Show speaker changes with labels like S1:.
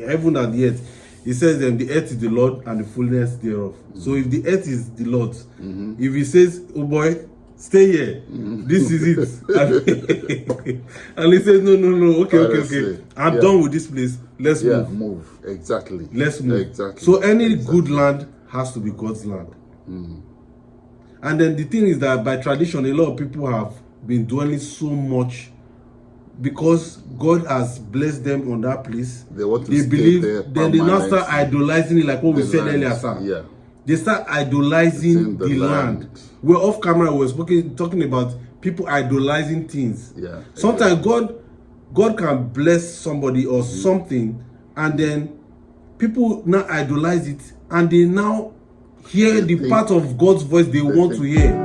S1: heaven and the earth. He says the earth is the Lord and the fullness thereof. So if the earth is the Lord's, if he says, oh boy, stay here, this is it. And he says, no, okay. I'm done with this place. Let's
S2: move. Exactly.
S1: Let's move.
S2: Exactly.
S1: So any good land has to be God's land. And then the thing is that by tradition, a lot of people have been dwelling so much because God has blessed them on that place.
S2: They want to
S1: they
S2: stay
S1: believe
S2: there.
S1: Then they now start idolizing it, like what we said earlier, sir.
S2: Yeah.
S1: They start idolizing the land. We're off camera, we're talking about people idolizing things.
S2: Yeah.
S1: Sometimes God can bless somebody or something, and then people now idolize it, and they now hear the part of God's voice they want to hear.